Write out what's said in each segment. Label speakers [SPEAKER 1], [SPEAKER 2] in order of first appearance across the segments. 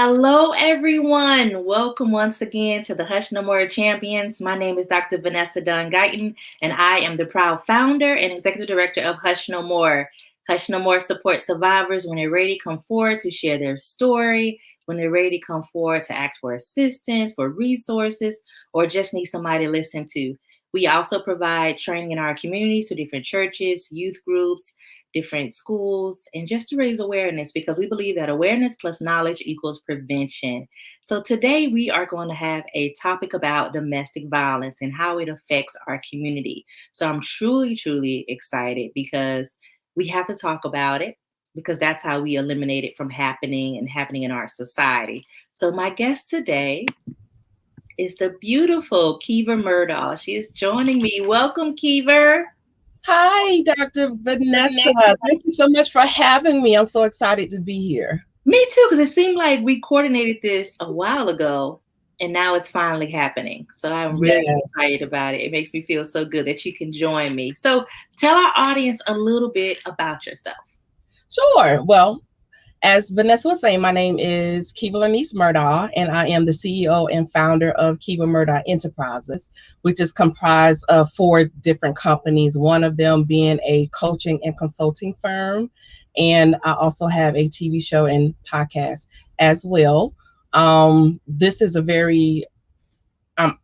[SPEAKER 1] Hello, everyone. Welcome once again to the Hush No More Champions. My name is Dr. Vanessa Dunn Guyton, and I am the proud founder and executive director of Hush No More. Hush No More supports survivors when they're ready to come forward to share their story, when they're ready to come forward to ask for assistance, for resources, or just need somebody to listen to. We also provide training in our communities to different churches, youth groups, different schools, and just to raise awareness because we believe that awareness plus knowledge equals prevention. So today we are going to have a topic about domestic violence and how it affects our community. So I'm truly, truly excited because we have to talk about it because that's how we eliminate it from happening and happening in our society. So my guest today is the beautiful Keever Murdaugh. She is joining me. Welcome, Keever.
[SPEAKER 2] Hi, Dr. Vanessa. Thank you so much for having me. I'm so excited to be here.
[SPEAKER 1] Me too, because it seemed like we coordinated this a while ago and now it's finally happening. So I'm really
[SPEAKER 2] Yes.
[SPEAKER 1] excited about it. It makes me feel so good that you can join me. So tell our audience a little bit about yourself.
[SPEAKER 2] Sure. Well, as Vanessa was saying, my name is Keever Murdaugh, and I am the CEO and founder of Keever Murdaugh Enterprises, which is comprised of 4 different companies, one of them being a coaching and consulting firm. And I also have a TV show and podcast as well. This is a very I'm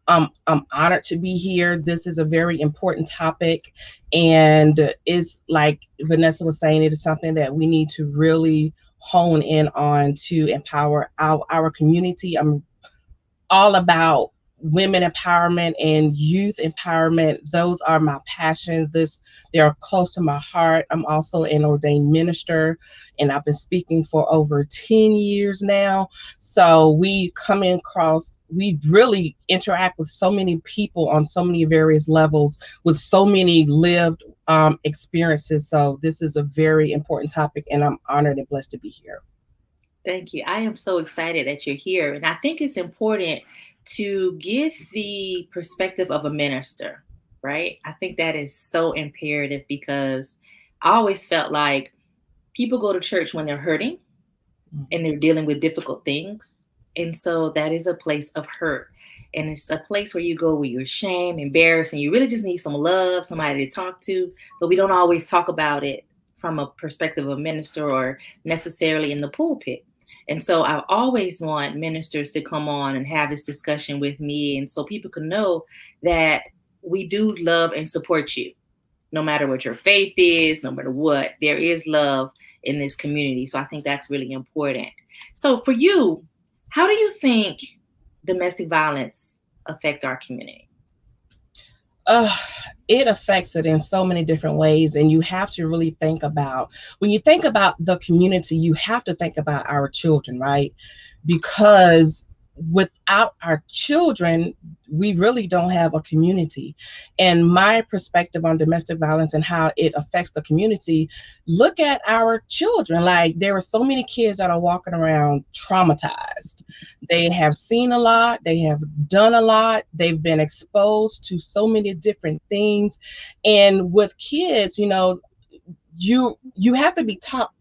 [SPEAKER 2] honored to be here. This is a very important topic, and it's like Vanessa was saying, it is something that we need to really hone in on to empower our community. I'm all about women empowerment and youth empowerment. Those are my passions. They are close to my heart. I'm also an ordained minister, and I've been speaking for over 10 years now. So we really interact with so many people on so many various levels with so many lived experiences. So this is a very important topic, and I'm honored and blessed to be here.
[SPEAKER 1] Thank you. I am so excited that you're here. And I think it's important to get the perspective of a minister, right? I think that is so imperative because I always felt like people go to church when they're hurting and they're dealing with difficult things. And so that is a place of hurt. And it's a place where you go where you're ashamed, embarrassed, and you really just need some love, somebody to talk to. But we don't always talk about it from a perspective of a minister or necessarily in the pulpit. And so I always want ministers to come on and have this discussion with me. And so people can know that we do love and support you. No matter what your faith is, no matter what, there is love in this community. So I think that's really important. So for you, how do you think domestic violence affect our community?
[SPEAKER 2] It affects it in so many different ways, and you have to really think about, when you think about the community, you have to think about our children, right? Because without our children, we really don't have a community. And my perspective on domestic violence and how it affects the community, look at our children. Like, there are so many kids that are walking around traumatized. They have seen a lot, they have done a lot, they've been exposed to so many different things. And with kids, you have to be taught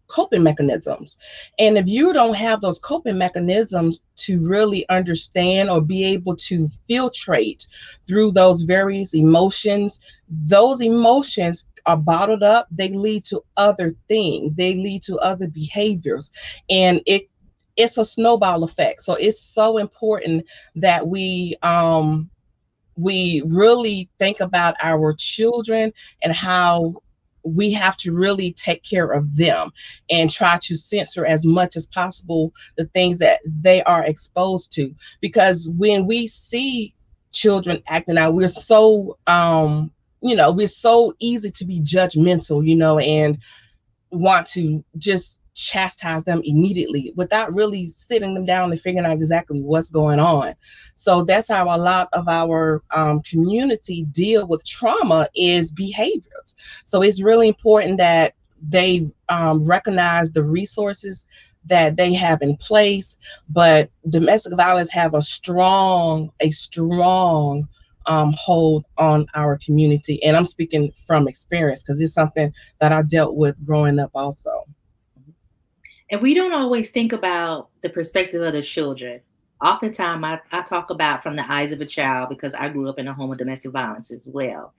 [SPEAKER 2] coping mechanisms. And if you don't have those coping mechanisms to really understand or be able to filtrate through those various emotions, those emotions are bottled up. They lead to other things. They lead to other behaviors. And it's a snowball effect. So it's so important that we really think about our children and how we have to really take care of them and try to censor as much as possible the things that they are exposed to. Because when we see children acting out, we're so easy to be judgmental, and want to just chastise them immediately without really sitting them down and figuring out exactly what's going on. So that's how a lot of our community deal with trauma is behaviors. So it's really important that they recognize the resources that they have in place. But domestic violence have a strong hold on our community. And I'm speaking from experience because it's something that I dealt with growing up also.
[SPEAKER 1] And we don't always think about the perspective of the children. Oftentimes, I talk about from the eyes of a child because I grew up in a home of domestic violence as well.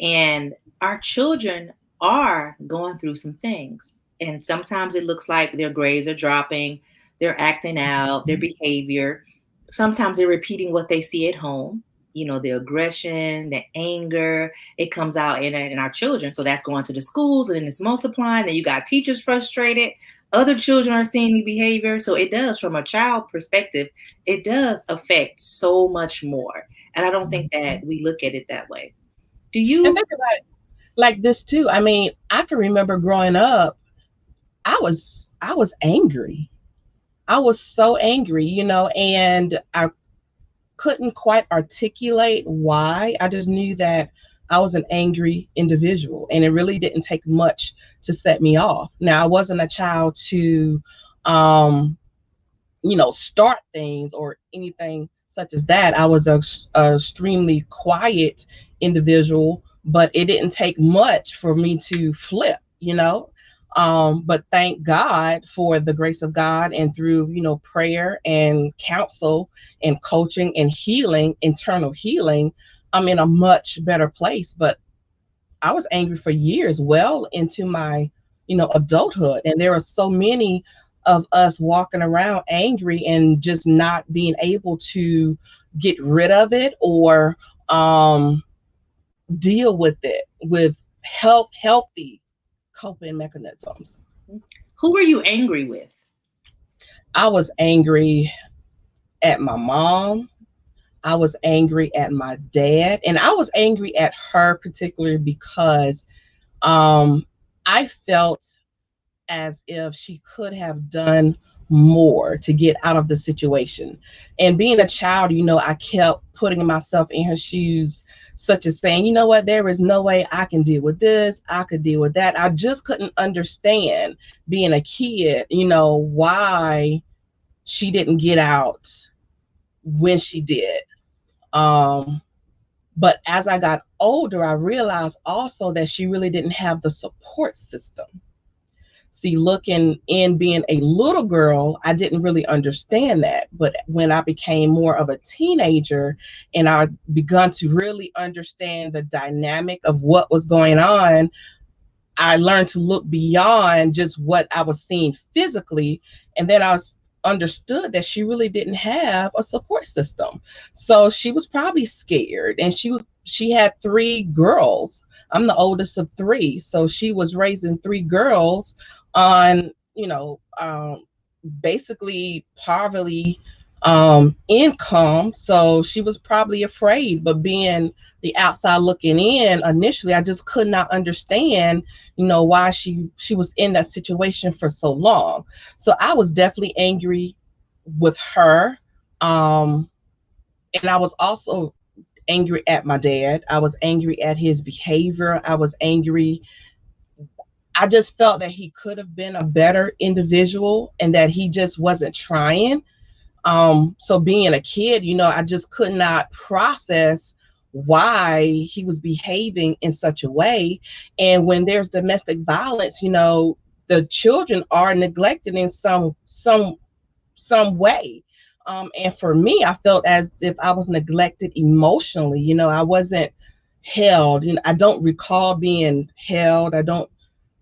[SPEAKER 1] And our children are going through some things. And sometimes it looks like their grades are dropping, they're acting out, their behavior. Sometimes they're repeating what they see at home. You know, the aggression, the anger, it comes out in our children. So that's going to the schools and then it's multiplying. Then you got teachers frustrated, other children are seeing the behavior. So it does, from a child perspective, it does affect so much more. And I don't think that we look at it that way. Do
[SPEAKER 2] And
[SPEAKER 1] you?
[SPEAKER 2] think about it like this too. I mean, I can remember growing up, I was angry. I was so angry, and I couldn't quite articulate why. I just knew that I was an angry individual, and it really didn't take much to set me off. Now, I wasn't a child to, um, start things or anything such as that. I was a extremely quiet individual, but it didn't take much for me to flip. But thank God for the grace of God, and through, prayer and counsel and coaching and healing, internal healing, I'm in a much better place. But I was angry for years, well into my, adulthood. And there are so many of us walking around angry and just not being able to get rid of it, or deal with it with healthy coping mechanisms.
[SPEAKER 1] Who were you angry with?
[SPEAKER 2] I was angry at my mom. I was angry at my dad, and I was angry at her particularly because um, I felt as if she could have done more to get out of the situation. And being a child, I kept putting myself in her shoes, such as saying, you know what, there is no way I can deal with this, I could deal with that. I just couldn't understand, being a kid, why she didn't get out when she did. Um, but as I got older, I realized also that she really didn't have the support system. See, looking in, being a little girl, I didn't really understand that. But when I became more of a teenager and I begun to really understand the dynamic of what was going on, I learned to look beyond just what I was seeing physically. And then understood that she really didn't have a support system. So she was probably scared, and she had three girls. I'm the oldest of three. So she was raising three girls on, basically poverty income. So she was probably afraid. But being the outside looking in, initially I just could not understand, why she was in that situation for so long. So I was definitely angry with her. um and I was also angry at my dad. I was angry at his behavior. I just felt that he could have been a better individual and that he just wasn't trying. So being a kid, I just could not process why he was behaving in such a way. And when there's domestic violence, the children are neglected in some way. And for me, I felt as if I was neglected emotionally. I wasn't held. I don't recall being held. I don't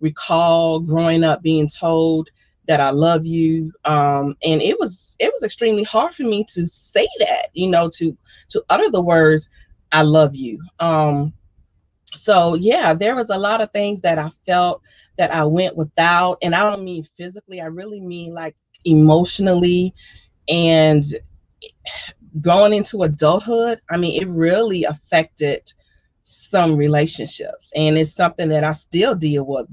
[SPEAKER 2] recall growing up being told that I love you. And it was extremely hard for me to say that, to utter the words I love you. So yeah, there was a lot of things that I felt that I went without, and I don't mean physically, I really mean like emotionally. And going into adulthood, I mean, it really affected some relationships. And it's something that I still deal with.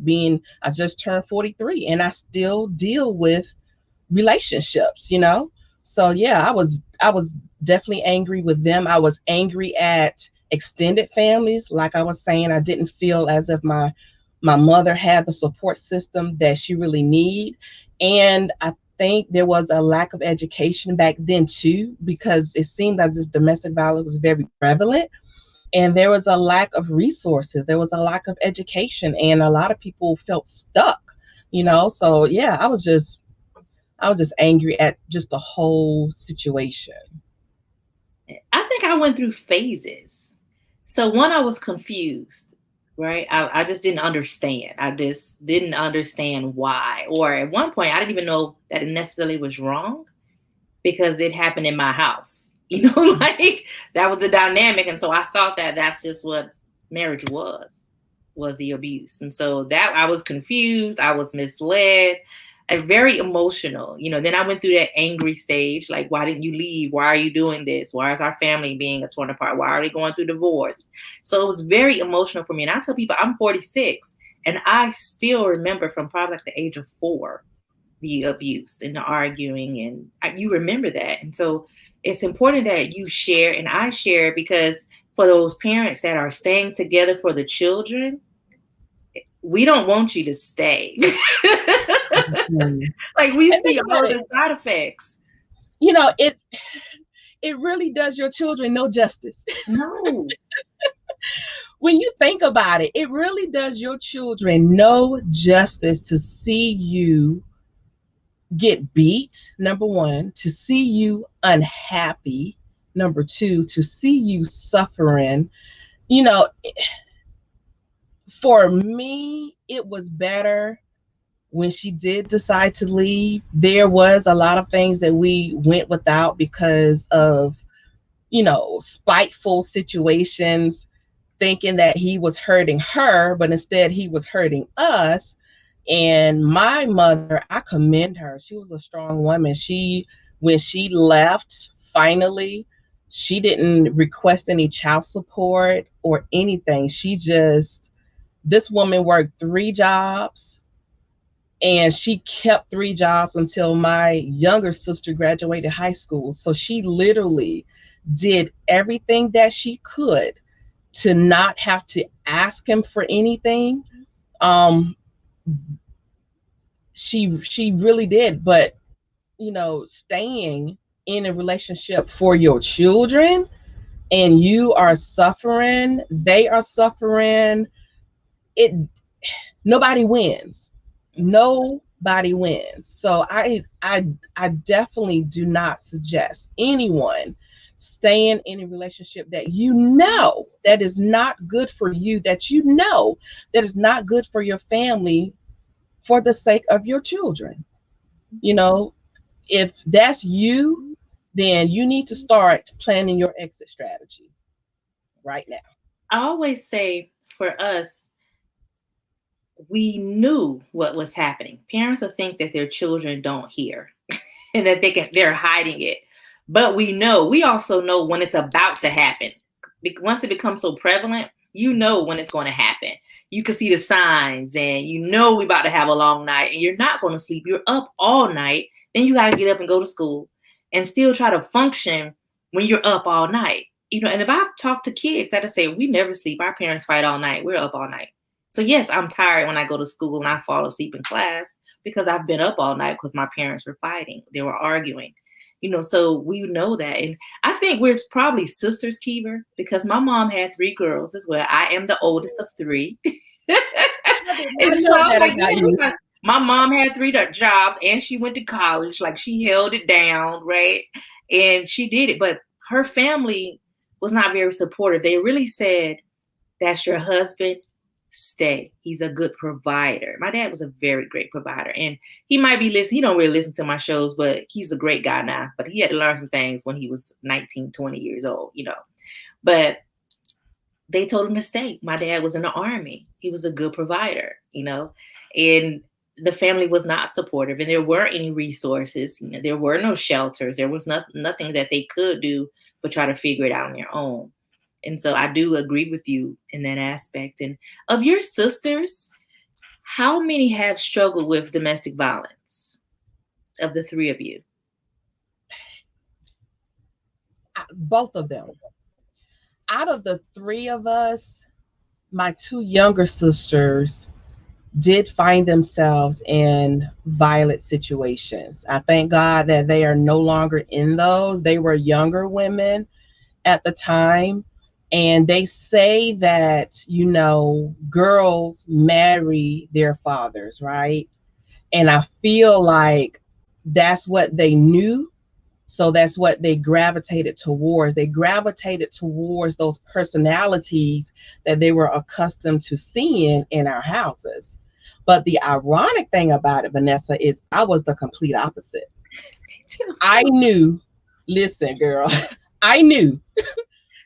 [SPEAKER 2] I just turned 43 and I still deal with relationships. So yeah, I was definitely angry with them. I was angry at extended families. Like I was saying, I didn't feel as if my mother had the support system that she really need. And I think there was a lack of education back then too, because it seemed as if domestic violence was very prevalent, and there was a lack of resources, there was a lack of education, and a lot of people felt stuck. So yeah, I was just I was just angry at just the whole situation.
[SPEAKER 1] I think I went through phases. So one, I was confused, right? I just didn't understand. I just didn't understand why. Or at one point, I didn't even know that it necessarily was wrong because it happened in my house. You know, like that was the dynamic. And so I thought that that's just what marriage was the abuse. And so that I was confused. I was misled. Very emotional. You know, then I went through that angry stage. Like, why didn't you leave? Why are you doing this? Why is our family being torn apart? Why are they going through divorce? So it was very emotional for me. And I tell people I'm 46 and I still remember from probably like the age of 4 the abuse and the arguing, and you remember that. And so it's important that you share and I share, because for those parents that are staying together for the children, we don't want you to stay. Like we
[SPEAKER 2] And
[SPEAKER 1] see
[SPEAKER 2] think
[SPEAKER 1] all
[SPEAKER 2] about
[SPEAKER 1] of
[SPEAKER 2] it.
[SPEAKER 1] the side effects.
[SPEAKER 2] You know, it really does your children no justice.
[SPEAKER 1] No.
[SPEAKER 2] When you think about it, it really does your children no justice to see you get beat, number one, to see you unhappy, number two, to see you suffering. You know, for me, it was better when she did decide to leave. There was a lot of things that we went without because of, spiteful situations, thinking that he was hurting her, but instead he was hurting us. And my mother, I commend her. She was a strong woman. When she left, finally, she didn't request any child support or anything. This woman worked 3 jobs, and she kept 3 jobs until my younger sister graduated high school. So she literally did everything that she could to not have to ask him for anything. Um, she really did. But staying in a relationship for your children, and you are suffering, they are suffering, it nobody wins. Nobody wins. So I definitely do not suggest anyone staying in a relationship that that is not good for you, that is not good for your family, for the sake of your children. You know, if that's you, then you need to start planning your exit strategy right now.
[SPEAKER 1] I always say for us, we knew what was happening. Parents will think that their children don't hear and that they're hiding it. But we also know when it's about to happen. Once it becomes so prevalent, you know when it's going to happen. You can see the signs, and you know we're about to have a long night and you're not going to sleep. You're up all night. Then you got to get up and go to school and still try to function when you're up all night. You know, and if I've talked to kids that say, we never sleep. Our parents fight all night. We're up all night. So yes, I'm tired when I go to school and I fall asleep in class because I've been up all night because my parents were fighting. They were arguing. You know, so we know that. And I think we're probably sisters, Keever, because my mom had 3 girls as well. I am the oldest of 3.
[SPEAKER 2] I
[SPEAKER 1] And so
[SPEAKER 2] know
[SPEAKER 1] I'm
[SPEAKER 2] that
[SPEAKER 1] like,
[SPEAKER 2] about
[SPEAKER 1] yeah,
[SPEAKER 2] you.
[SPEAKER 1] my mom had 3 jobs and she went to college. Like she held it down, right? And she did it. But her family was not very supportive. They really said, that's your husband, stay. He's a good provider. My dad was a very great provider. And he might be listening. He don't really listen to my shows, but he's a great guy now. But he had to learn some things when he was 19, 20 years old, But they told him to stay. My dad was in the army. He was a good provider, and the family was not supportive, and there weren't any resources. There were no shelters. There was nothing that they could do but try to figure it out on their own. And so I do agree with you in that aspect. And of your sisters, how many have struggled with domestic violence of the 3 of you?
[SPEAKER 2] Both of them. Out of the 3 of us, my 2 younger sisters did find themselves in violent situations. I thank God that they are no longer in those. They were younger women at the time. And they say that, girls marry their fathers, right? And I feel like that's what they knew. So that's what they gravitated towards. They gravitated towards those personalities that they were accustomed to seeing in our houses. But the ironic thing about it, Vanessa, is I was the complete opposite. I knew, listen, girl, I knew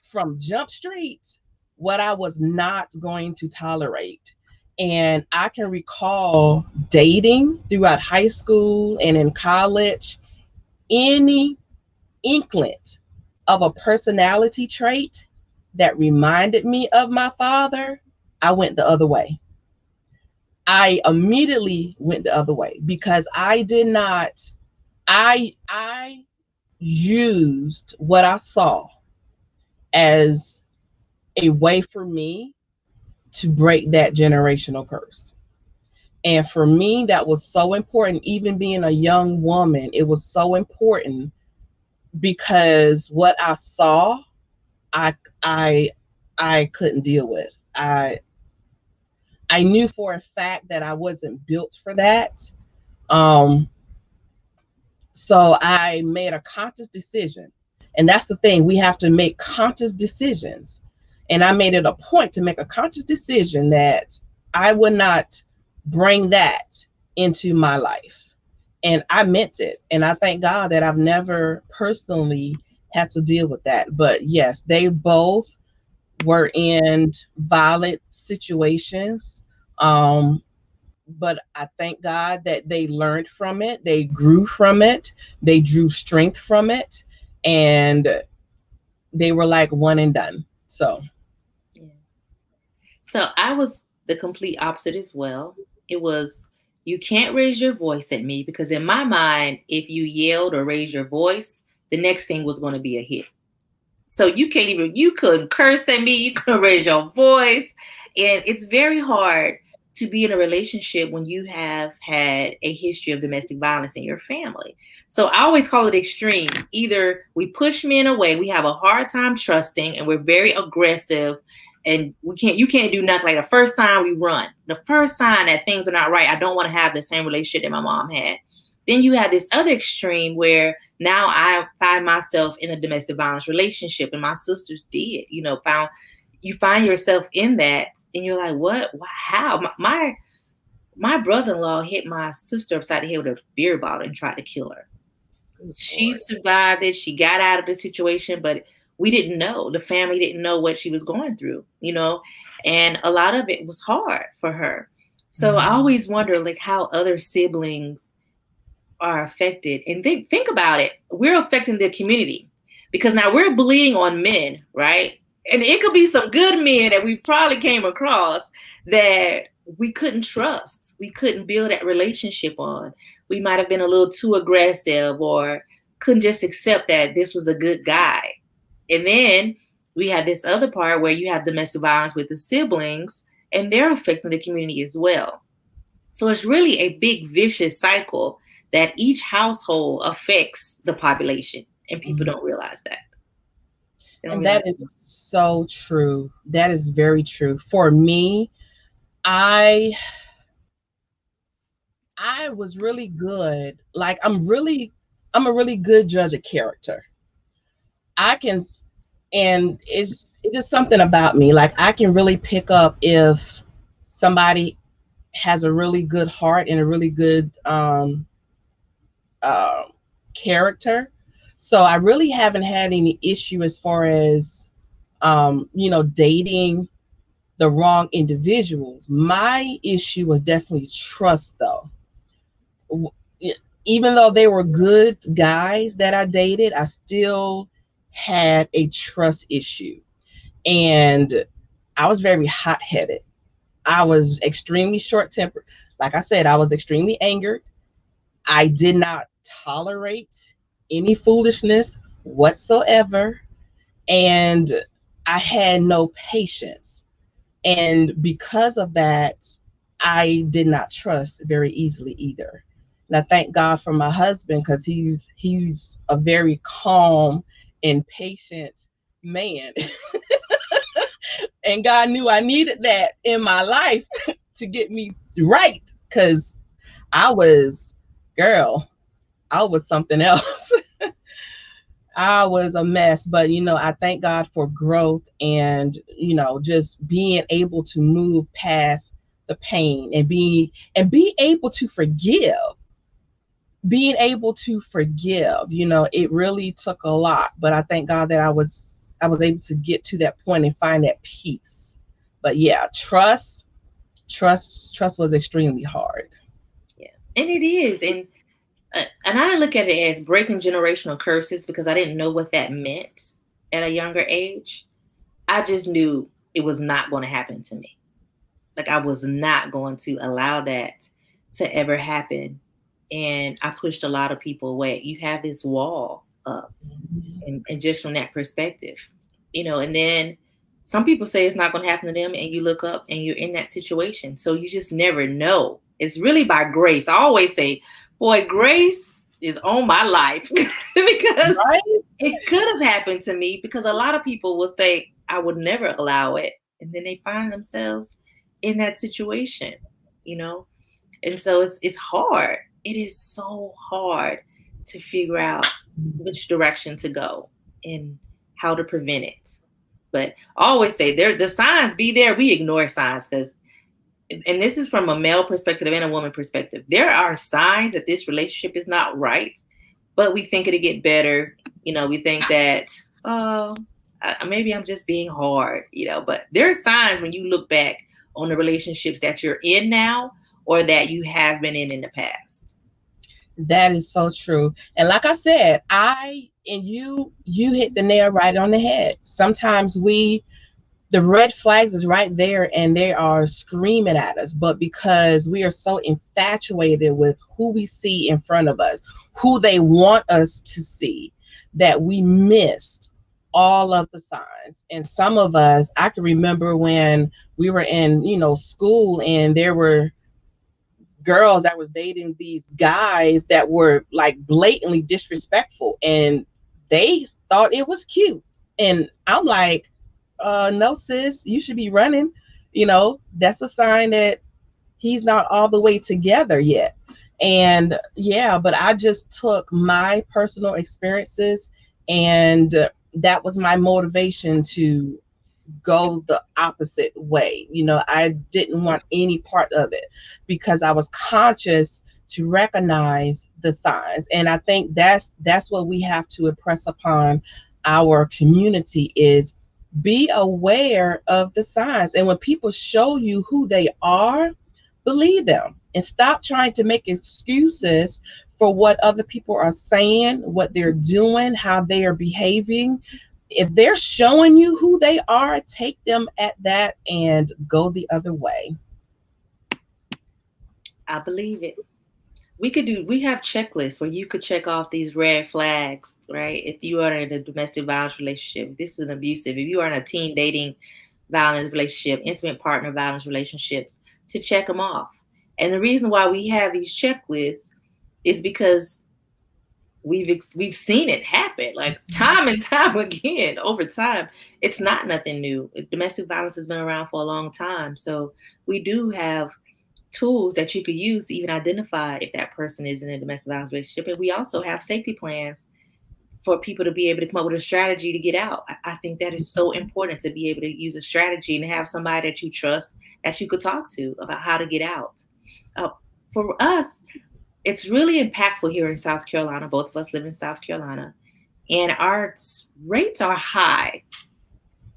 [SPEAKER 2] from Jump Street what I was not going to tolerate. And I can recall dating throughout high school and in college, any inkling of a personality trait that reminded me of my father, I went the other way. I immediately went the other way because I did not, I used what I saw as a way for me to break that generational curse. And for me, that was so important. Even being a young woman, it was so important because what I saw, I I I couldn't deal with. I knew for a fact that I wasn't built for that. Um, so I made a conscious decision. And that's the thing, we have to make conscious decisions. And I made it a point to make a conscious decision that I would not bring that into my life. And I meant it. And I thank God that I've never personally had to deal with that. But yes, they both were in violent situations. Um, but I thank God that they learned from it, they grew from it, they drew strength from it, and they were like one and done. So,
[SPEAKER 1] Yeah. So I was the complete opposite as well. It was, you can't raise your voice at me, because in my mind, if you yelled or raised your voice, the next thing was going to be a hit. So you couldn't curse at me, you couldn't raise your voice. And it's very hard to be in a relationship when you have had a history of domestic violence in your family. So I always call it extreme. Either we push men away, we have a hard time trusting, and we're very aggressive, and you can't do nothing. Like the first sign, we run. The first sign that things are not right, I don't want to have the same relationship that my mom had. Then you have this other extreme where now I find myself in a domestic violence relationship, and my sisters did, you find yourself in that, and you're like, what? How? My brother-in-law hit my sister upside the head with a beer bottle and tried to kill her. She survived it. She got out of the situation, but we didn't know. The family didn't know what she was going through, and a lot of it was hard for her. So I always wonder, like, how other siblings are affected. And think about it. We're affecting the community because now we're bleeding on men, right? And it could be some good men that we probably came across that we couldn't trust. We couldn't build that relationship on. We might have been a little too aggressive or couldn't just accept that this was a good guy. And then we have this other part where you have domestic violence with the siblings, and they're affecting the community as well. So it's really a big vicious cycle that each household affects the population, and people don't realize that.
[SPEAKER 2] and that is so true. That is very true. For me, I was really good. Like I'm a really good judge of character. I can, and it's just something about me. Like I can really pick up if somebody has a really good heart and a really good uh, character. So I really haven't had any issue as far as dating the wrong individuals. My issue was definitely trust, though. Even though they were good guys that I dated, I still had a trust issue. And I was very hot headed. I was extremely short tempered. Like I said, I was extremely angered. I did not tolerate any foolishness whatsoever. And I had no patience. And because of that, I did not trust very easily either. And I thank God for my husband because he's a very calm and patient man. And God knew I needed that in my life to get me right because I was, girl, I was something else. I was a mess, but I thank God for growth and just being able to move past the pain and be able to forgive. Being able to forgive, it really took a lot, but I thank God that I was able to get to that point and find that peace. But yeah, trust was extremely hard.
[SPEAKER 1] Yeah, and it is, and I didn't look at it as breaking generational curses because I didn't know what that meant at a younger age. I just knew it was not going to happen to me. Like I was not going to allow that to ever happen. And I pushed a lot of people away. You have this wall up, and just from that perspective, and then some people say it's not going to happen to them, and you look up and you're in that situation. So you just never know. It's really by grace. I always say, boy, grace is on my life because
[SPEAKER 2] Right?
[SPEAKER 1] it could have happened to me, because a lot of people will say, I would never allow it. And then they find themselves in that situation, you know? And so it's hard. It is so hard to figure out which direction to go and how to prevent it. But I always say there the signs be there. We ignore signs because, and this is from a male perspective and a woman perspective. There are signs that this relationship is not right, but we think it'll get better. We think that, oh, maybe I'm just being hard, but there are signs when you look back on the relationships that you're in now or that you have been in the past.
[SPEAKER 2] That is so true. And like I said, I and you hit the nail right on the head. Sometimes the red flags is right there and they are screaming at us, but because we are so infatuated with who we see in front of us, who they want us to see, that we missed all of the signs. And some of us, I can remember when we were in school, and there were girls that was dating these guys that were like blatantly disrespectful, and they thought it was cute. And I'm like, no, sis, you should be running. That's a sign that he's not all the way together yet. And yeah, but I just took my personal experiences, and that was my motivation to go the opposite way. I didn't want any part of it because I was conscious to recognize the signs. And I think that's what we have to impress upon our community is be aware of the signs. And when people show you who they are, believe them and stop trying to make excuses for what other people are saying, what they're doing, how they are behaving. If they're showing you who they are, take them at that and go the other way.
[SPEAKER 1] I believe it. We have checklists where you could check off these red flags, right? If you are in a domestic violence relationship, this is an abusive. If you are in a teen dating violence relationship, intimate partner violence relationships, to check them off. And the reason why we have these checklists is because we've seen it happen like time and time again over time. It's not nothing new. Domestic violence has been around for a long time. So we do have tools that you could use to even identify if that person is in a domestic violence relationship. And we also have safety plans for people to be able to come up with a strategy to get out. I think that is so important, to be able to use a strategy and have somebody that you trust that you could talk to about how to get out. For us, it's really impactful here in South Carolina. Both of us live in South Carolina, and our rates are high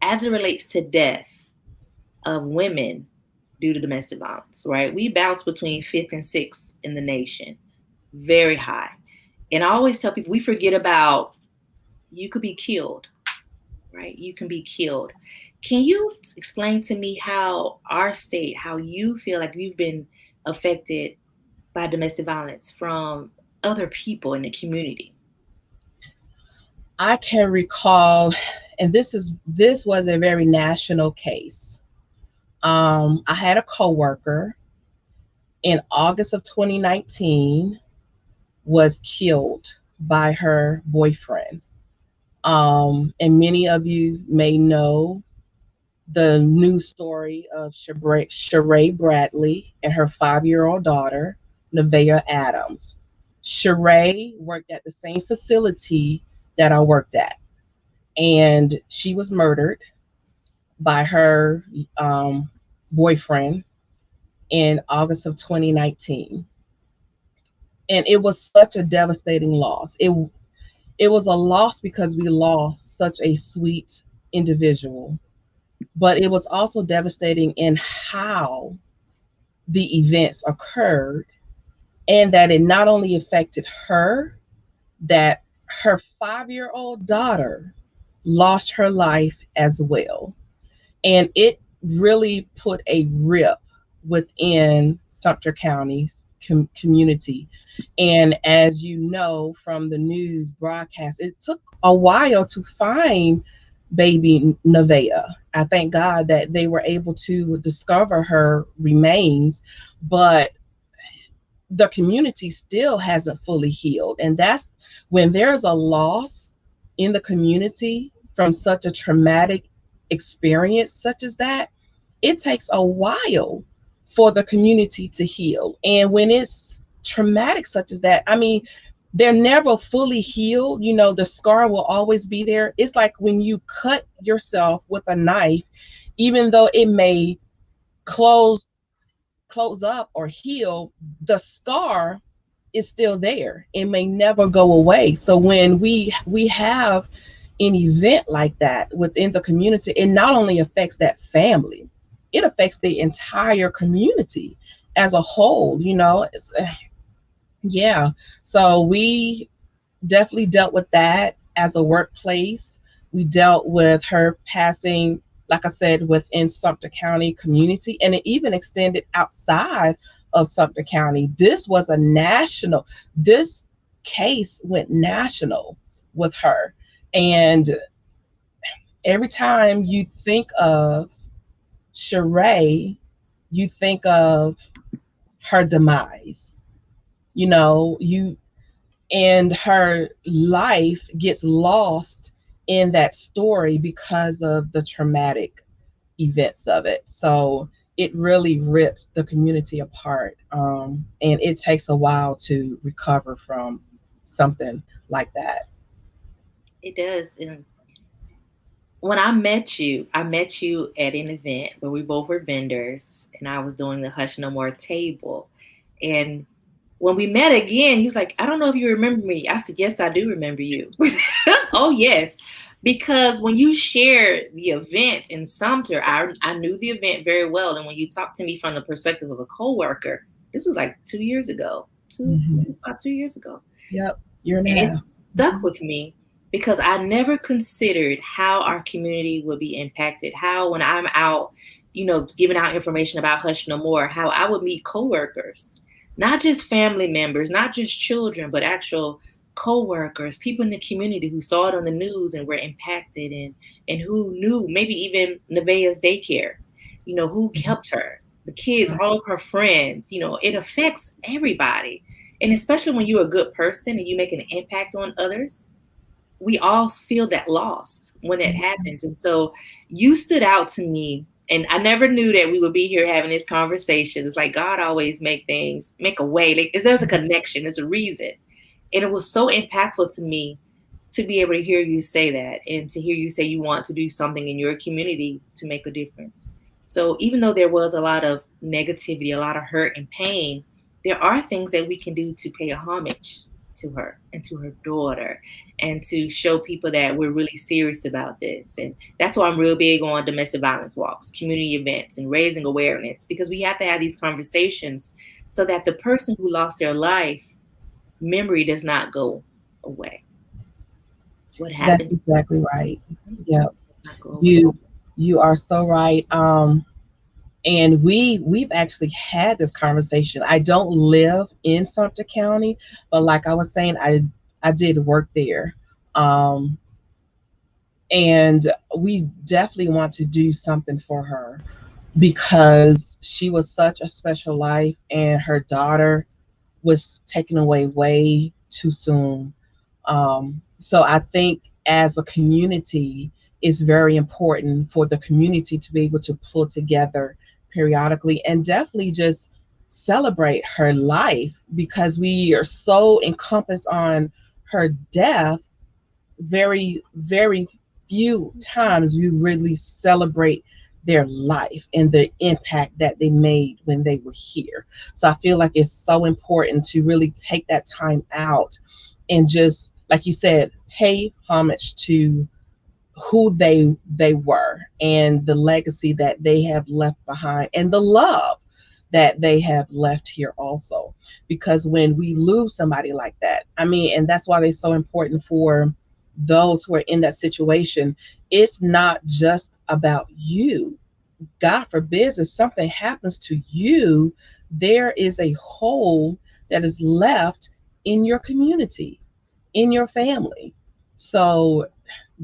[SPEAKER 1] as it relates to death of women due to domestic violence, right? We bounce between fifth and sixth in the nation, very high. And I always tell people, we forget about, you could be killed, right? You can be killed. Can you explain to me how our state, how you feel like you've been affected by domestic violence from other people in the community?
[SPEAKER 2] I can recall, and this was a very national case. I had a coworker in August of 2019 was killed by her boyfriend. And many of you may know the news story of Sheree Bradley and her 5-year-old daughter, Nevaeh Adams. Sheree worked at the same facility that I worked at, and she was murdered by her um, boyfriend in August of 2019. And it was such a devastating loss. It was a loss because we lost such a sweet individual, but it was also devastating in how the events occurred, and that it not only affected her, that her 5-year-old daughter lost her life as well. And it really put a rip within Sumter County's community. And as you know from the news broadcast, it took a while to find baby Nevaeh. I thank God that they were able to discover her remains, but the community still hasn't fully healed. And that's when there's a loss in the community from such a traumatic experience such as that, it takes a while for the community to heal. And when it's traumatic such as that, I mean, they're never fully healed. You know, the scar will always be there. It's like when you cut yourself with a knife, even though it may close close up or heal, the scar is still there. It may never go away. So when we have an event like that within the community, it not only affects that family, it affects the entire community as a whole. You know, yeah. So we definitely dealt with that as a workplace. We dealt with her passing, like I said, within Sumter County community, and it even extended outside of Sumter County. This was a national, this case went national with her. And every time you think of Sheree, you think of her demise. You know, you and her life gets lost in that story because of the traumatic events of it. So it really rips the community apart, and it takes a while to recover from something like that.
[SPEAKER 1] It does. And when I met you at an event where we both were vendors, and I was doing the Hush No More table. And when we met again, he was like, I don't know if you remember me. I said, yes, I do remember you. Oh, yes. Because when you shared the event in Sumter, I knew the event very well. And when you talked to me from the perspective of a coworker, this was like 2 years ago,
[SPEAKER 2] Hmm.
[SPEAKER 1] about 2 years ago.
[SPEAKER 2] Yep, year and a
[SPEAKER 1] And it
[SPEAKER 2] half.
[SPEAKER 1] stuck
[SPEAKER 2] Hmm.
[SPEAKER 1] with me because I never considered how our community would be impacted. How, when I'm out, giving out information about Hush No More, how I would meet coworkers, not just family members, not just children, but actual coworkers, people in the community who saw it on the news and were impacted, and who knew, maybe even Nevaeh's daycare, who helped her, the kids, all of her friends. It affects everybody. And especially when you're a good person and you make an impact on others, we all feel that lost when that happens. And so you stood out to me. And I never knew that we would be here having this conversation. It's like God always make a way. Like, there's a connection, there's a reason. And it was so impactful to me to be able to hear you say that, and to hear you say you want to do something in your community to make a difference. So even though there was a lot of negativity, a lot of hurt and pain, there are things that we can do to pay a homage to her and to her daughter, and to show people that we're really serious about this. And that's why I'm real big on domestic violence walks, community events, and raising awareness, because we have to have these conversations so that the person who lost their life, memory does not go away. What
[SPEAKER 2] That's
[SPEAKER 1] happened
[SPEAKER 2] exactly right. Yep.
[SPEAKER 1] does not go away.
[SPEAKER 2] You are so right. And we've actually had this conversation. I don't live in Sumter County, but like I was saying, I did work there. Um, and we definitely want to do something for her because she was such a special life, and her daughter was taken away way too soon. So I think as a community, it's very important for the community to be able to pull together periodically and definitely just celebrate her life because we are so encompassed on her death. Very, very few times we really celebrate their life and the impact that they made when they were here. So I feel like it's so important to really take that time out and just, like you said, pay homage to who they were and the legacy that they have left behind and the love that they have left here also. Because when we lose somebody like that, I mean, and that's why they're so important for those who are in that situation. It's not just about you. God forbid, if something happens to you, there is a hole that is left in your community, in your family. So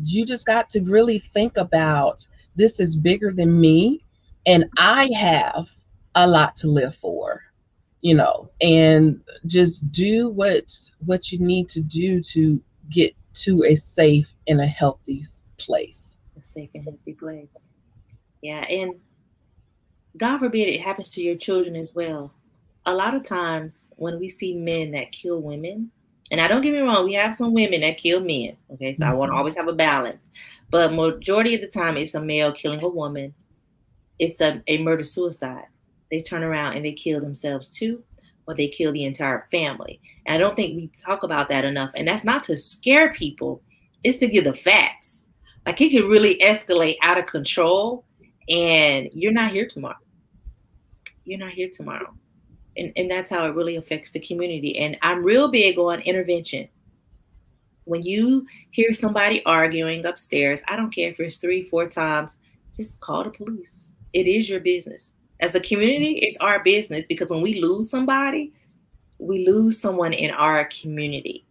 [SPEAKER 2] you just got to really think about, this is bigger than me, and I have a lot to live for, and just do what you need to do to get to a safe and a healthy place.
[SPEAKER 1] A safe and healthy place. Yeah, and God forbid it happens to your children as well. A lot of times when we see men that kill women, and I don't get me wrong, we have some women that kill men. Okay, so I want to
[SPEAKER 2] Mhm.
[SPEAKER 1] always have a balance. But majority of the time it's a male killing a woman. It's a murder suicide. They turn around and they kill themselves too, or they kill the entire family. And I don't think we talk about that enough. And that's not to scare people, it's to give the facts. Like it can really escalate out of control, and you're not here tomorrow. You're not here tomorrow. And that's how it really affects the community. And I'm real big on intervention. When you hear somebody arguing upstairs, I don't care if it's 3, 4 times, just call the police. It is your business. As a community, it's our business, because when we lose somebody, we lose someone in our community,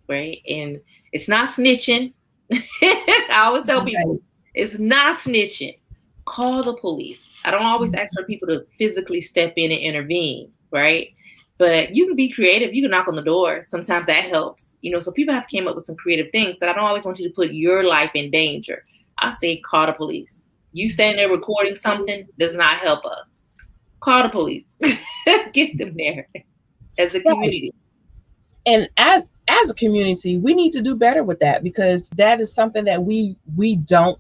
[SPEAKER 1] right? And it's not snitching. I always tell people
[SPEAKER 2] Right.
[SPEAKER 1] it's not snitching. Call the police. I don't always ask for people to physically step in and intervene, right? But you can be creative. You can knock on the door. Sometimes that helps, So people have came up with some creative things, but I don't always want you to put your life in danger. I say call the police. You standing there recording something does not help us. Call the police. Get them there as a
[SPEAKER 2] Right.
[SPEAKER 1] community.
[SPEAKER 2] And as a community, we need to do better with that, because that is something that we don't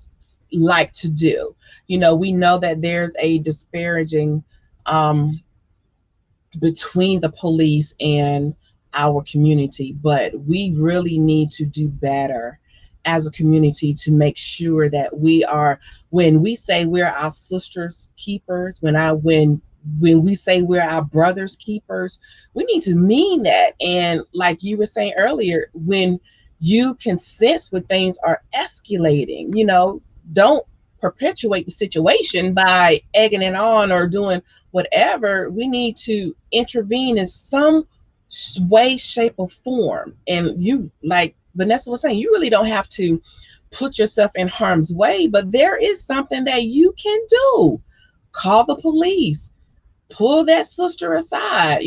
[SPEAKER 2] like to do. We know that there's a disparaging um between the police and our community, but we really need to do better as a community to make sure that we are, when we say we're our sisters keepers, when we say we're our brothers keepers, we need to mean that. And like you were saying earlier, when you can sense when things are escalating, don't perpetuate the situation by egging it on or doing whatever. We need to intervene in some way, shape, or form. And you, like Vanessa was saying, you really don't have to put yourself in harm's way, but there is something that you can do. Call the police, pull that sister aside,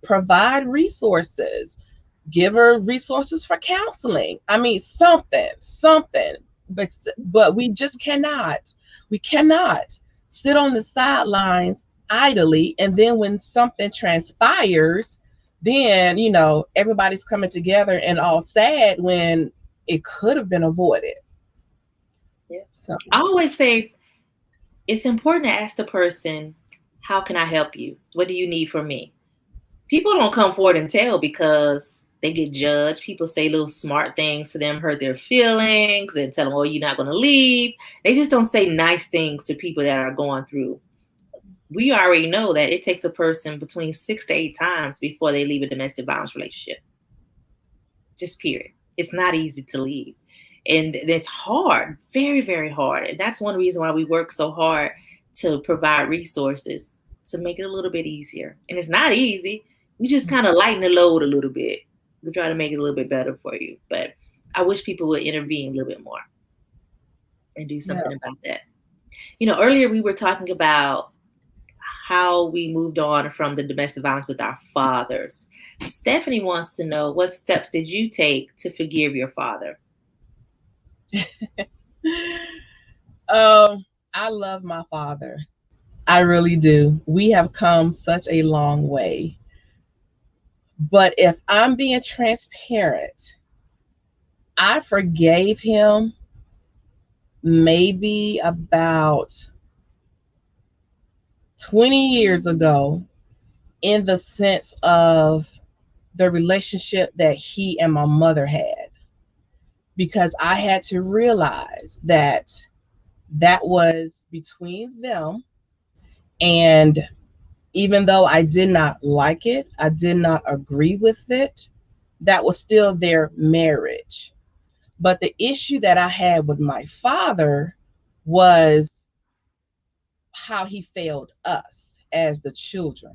[SPEAKER 2] provide resources, give her resources for counseling. I mean, something. But we cannot sit on the sidelines idly, and then when something transpires, then everybody's coming together and all sad when it could have been avoided.
[SPEAKER 1] Yeah.
[SPEAKER 2] So
[SPEAKER 1] I always say it's important to ask the person, how can I help you? What do you need from me? People don't come forward and tell because they get judged. People say little smart things to them, hurt their feelings, and tell them, oh, you're not going to leave. They just don't say nice things to people that are going through. We already know that it takes a person between 6 to 8 times before they leave a domestic violence relationship. Just period. It's not easy to leave. And it's hard, very, very hard. And that's one reason why we work so hard to provide resources to make it a little bit easier. And it's not easy. We just kind of lighten the load a little bit. We try to make it a little bit better for you. But I wish people would intervene a little bit more and do
[SPEAKER 2] yeah.
[SPEAKER 1] something about that. Earlier we were talking about how we moved on from the domestic violence with our fathers. Stephanie wants to know, what steps did you take to forgive your father?
[SPEAKER 2] um I love my father. I really do. We have come such a long way. But if I'm being transparent, I forgave him maybe about 20 years ago, in the sense of the relationship that he and my mother had, because I had to realize that that was between them. And even though I did not like it, I did not agree with it, that was still their marriage. But the issue that I had with my father was how he failed us as the children.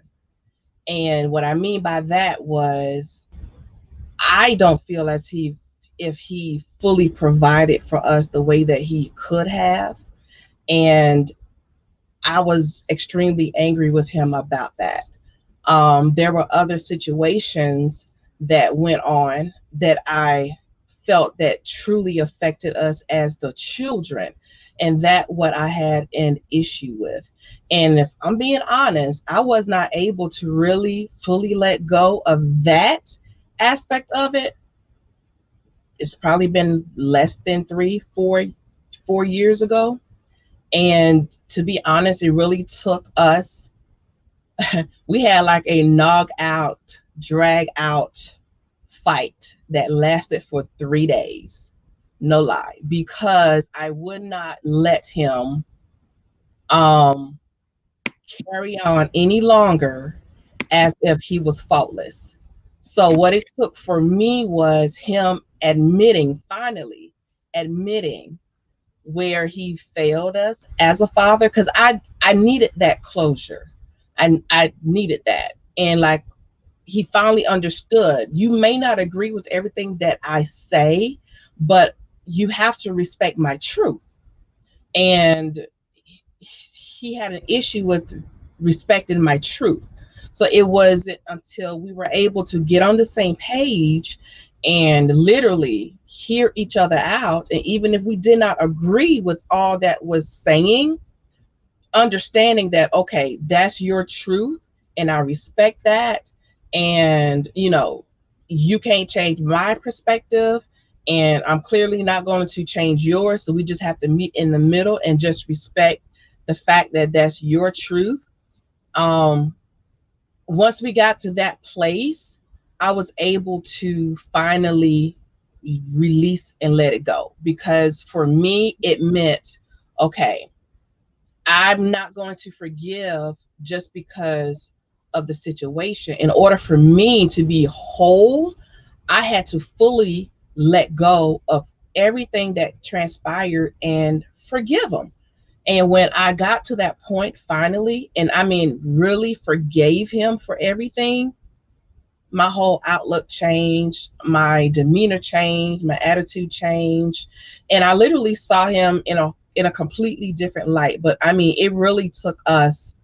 [SPEAKER 2] And what I mean by that was, I don't feel as if he fully provided for us the way that he could have. And I was extremely angry with him about that. There were other situations that went on that I felt that truly affected us as the children, and that what I had an issue with. And if I'm being honest, I was not able to really fully let go of that aspect of it. It's probably been less than 4 years ago. And to be honest, it really took us, we had like a knock out, drag out fight that lasted for 3 days. No lie, because I would not let him um carry on any longer as if he was faultless. So what it took for me was him admitting, finally admitting where he failed us as a father, because I needed that closure. I needed that. And like, he finally understood, you may not agree with everything that I say, but you have to respect my truth. And he had an issue with respecting my truth. So it wasn't until we were able to get on the same page and literally hear each other out. And even if we did not agree with all that was saying, understanding that, okay, that's your truth and I respect that. And, you can't change my perspective and I'm clearly not going to change yours. So we just have to meet in the middle and just respect the fact that that's your truth. Um, Once we got to that place, I was able to finally release and let it go, because for me, it meant, okay, I'm not going to forgive just because of the situation. In order for me to be whole, I had to fully let go of everything that transpired and forgive them. And when I got to that point finally, and I mean, really forgave him for everything, my whole outlook changed, my demeanor changed, my attitude changed, and I literally saw him in a completely different light. But I mean, it really took us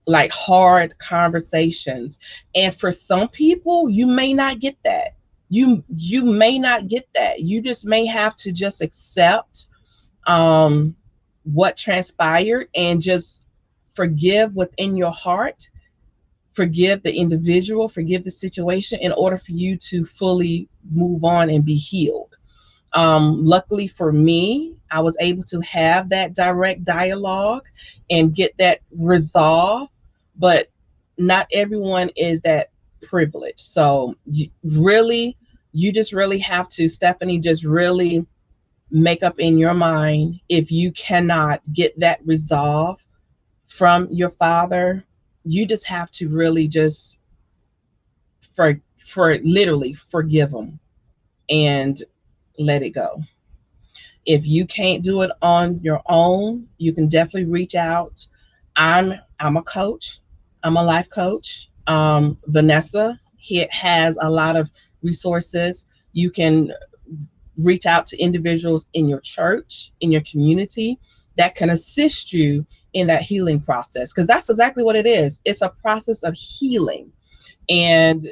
[SPEAKER 2] like hard conversations. And for some people, you may not get that. You may not get that. You just may have to just accept um what transpired and just forgive within your heart, forgive the individual, forgive the situation in order for you to fully move on and be healed. Luckily for me, I was able to have that direct dialogue and get that resolved, but not everyone is that privileged. So you just really have to, Stephanie, just really make up in your mind, if you cannot get that resolved from your father, you just have to really just for literally forgive them and let it go. If you can't do it on your own, you can definitely reach out. I'm a coach. I'm a life coach. Vanessa, he has a lot of resources. You can reach out to individuals in your church, in your community, that can assist you in that healing process, because that's exactly what it is. It's a process of healing. And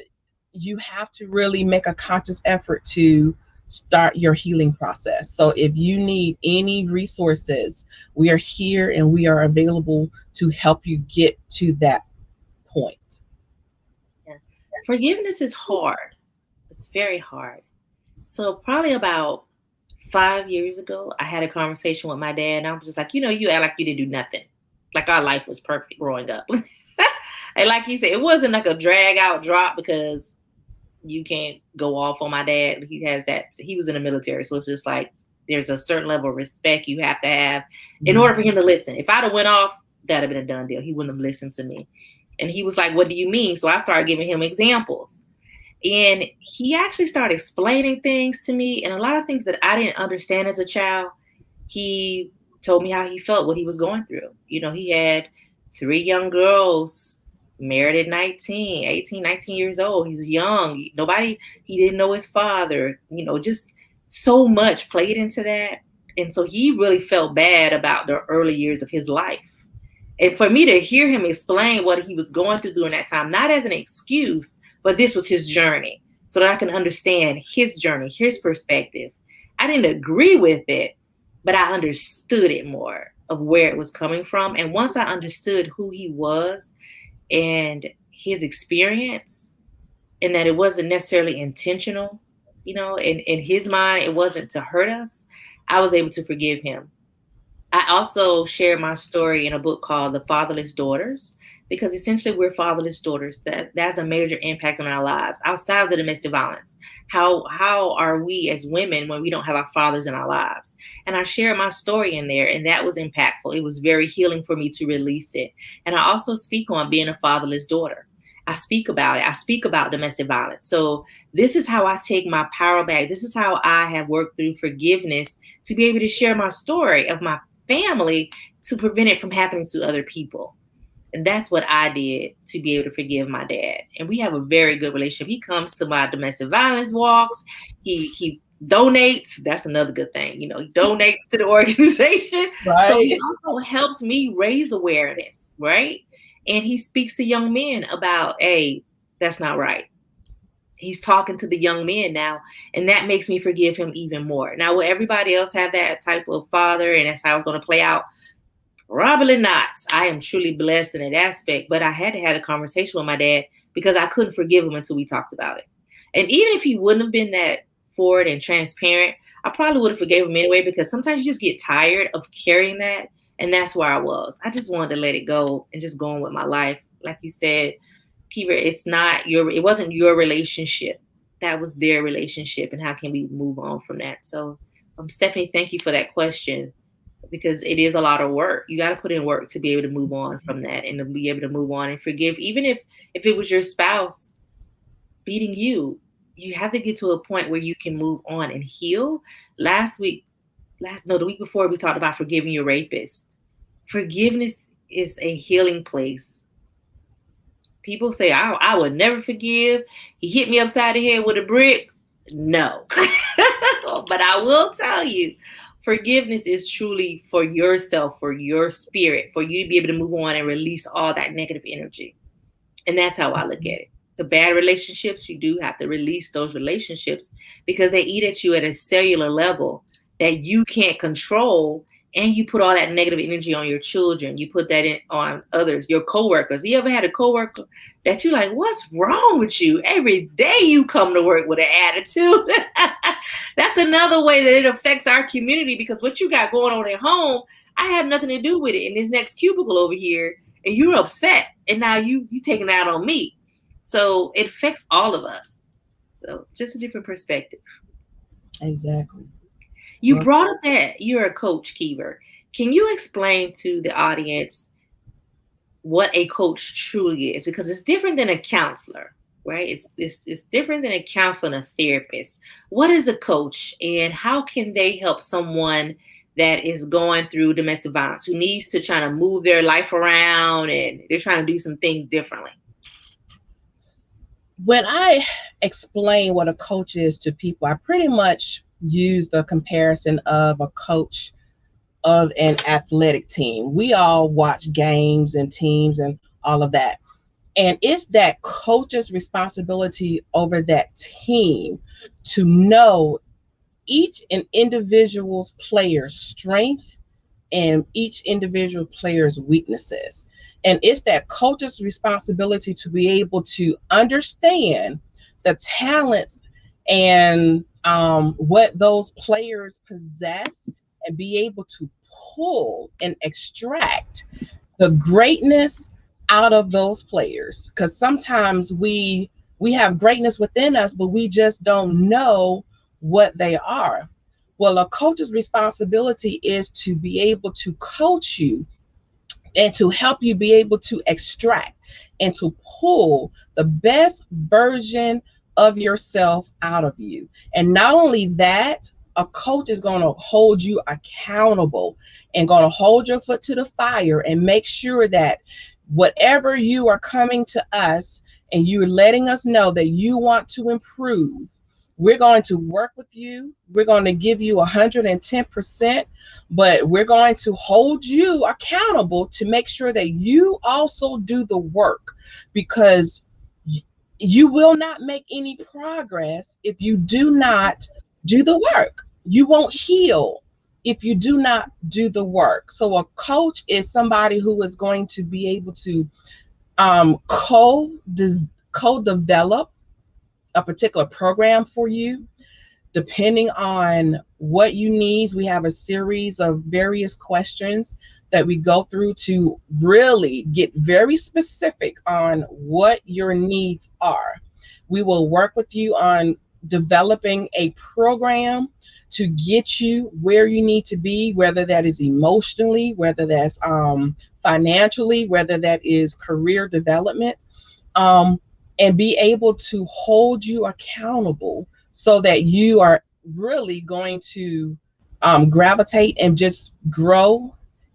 [SPEAKER 2] you have to really make a conscious effort to start your healing process. So if you need any resources, we are here and we are available to help you get to that point.
[SPEAKER 1] Yeah. Forgiveness is hard. It's very hard. So probably about 5 years ago, I had a conversation with my dad, and I was just like, you act like you didn't do nothing. Like our life was perfect growing up. And like you said, it wasn't like a drag out drop because you can't go off on my dad. He was in the military. So it's just like there's a certain level of respect you have to have in order for him to listen. If I'd have went off, that'd have been a done deal. He wouldn't have listened to me. And he was like, what do you mean? So I started giving him examples. And he actually started explaining things to me, and a lot of things that I didn't understand as a child. He told me how he felt, what he was going through. He had 3 young girls, married at 19, 18, 19 years old. He's young. He didn't know his father, just so much played into that. And so he really felt bad about the early years of his life. And for me to hear him explain what he was going through during that time, not as an excuse, but this was his journey, so that I can understand his journey, his perspective. I didn't agree with it, but I understood it more of where it was coming from. And once I understood who he was and his experience, and that it wasn't necessarily intentional, in his mind, it wasn't to hurt us, I was able to forgive him. I also shared my story in a book called The Fatherless Daughters, because essentially we're fatherless daughters. That's a major impact on our lives outside of the domestic violence. How are we as women when we don't have our fathers in our lives? And I shared my story in there, and that was impactful. It was very healing for me to release it. And I also speak on being a fatherless daughter. I speak about it. I speak about domestic violence. So this is how I take my power back. This is how I have worked through forgiveness to be able to share my story of my family to prevent it from happening to other people. And that's what I did to be able to forgive my dad. And we have a very good relationship. He comes to my domestic violence walks. He donates. That's another good thing. He donates to the organization.
[SPEAKER 2] Right.
[SPEAKER 1] So he also helps me raise awareness, right? And he speaks to young men about, hey, that's not right. He's talking to the young men now, and that makes me forgive him even more. Now, will everybody else have that type of father, and that's how it's going to play out? Probably not. I am truly blessed in that aspect, but I had to have a conversation with my dad because I couldn't forgive him until we talked about it. And even if he wouldn't have been that forward and transparent, I probably would have forgave him anyway, because sometimes you just get tired of carrying that. And that's where I was. I just wanted to let it go and just go on with my life. Like you said, Keever, it wasn't your relationship. That was their relationship. And how can we move on from that? So, Stephanie, thank you for that question, because it is a lot of work. You got to put in work to be able to move on from that and to be able to move on and forgive. Even if it was your spouse beating you, you have to get to a point where you can move on and heal. The week before, we talked about forgiving your rapist. Forgiveness is a healing place. People say, I would never forgive. He hit me upside the head with a brick. No. But I will tell you, forgiveness is truly for yourself, for your spirit, for you to be able to move on and release all that negative energy. And that's how I look at it. The bad relationships, you do have to release those relationships because they eat at you at a cellular level that you can't control. And you put all that negative energy on your children. You put that on others, your coworkers. You ever had a coworker that you're like, what's wrong with you? Every day you come to work with an attitude. That's another way that it affects our community, because what you got going on at home, I have nothing to do with it in this next cubicle over here. And you're upset. And now you taking it out on me. So it affects all of us. So just a different perspective.
[SPEAKER 2] Exactly.
[SPEAKER 1] You brought up that you're a coach, Keever. Can you explain to the audience what a coach truly is? Because it's different than a counselor, right? It's different than a counselor and a therapist. What is a coach, and how can they help someone that is going through domestic violence, who needs to try to move their life around and they're trying to do some things differently?
[SPEAKER 2] When I explain what a coach is to people, I pretty much use the comparison of a coach of an athletic team. We all watch games and teams and all of that. And it's that coach's responsibility over that team to know each and individual's player's strength and each individual player's weaknesses. And it's that coach's responsibility to be able to understand the talents and what those players possess and be able to pull and extract the greatness out of those players, because sometimes we have greatness within us but we just don't know what they are. Well, a coach's responsibility is to be able to coach you and to help you be able to extract and to pull the best version of yourself out of you. And not only that, a coach is going to hold you accountable and going to hold your foot to the fire and make sure that whatever you are coming to us and you're letting us know that you want to improve, we're going to work with you. We're going to give you 110%, but we're going to hold you accountable to make sure that you also do the work, because you will not make any progress if you do not do the work. You won't heal if you do not do the work. So a coach is somebody who is going to be able to co-develop a particular program for you depending on what you need. We have a series of various questions that we go through to really get very specific on what your needs are. We will work with you on developing a program to get you where you need to be, whether that is emotionally, whether that's financially, whether that is career development, and be able to hold you accountable so that you are really going to gravitate and just grow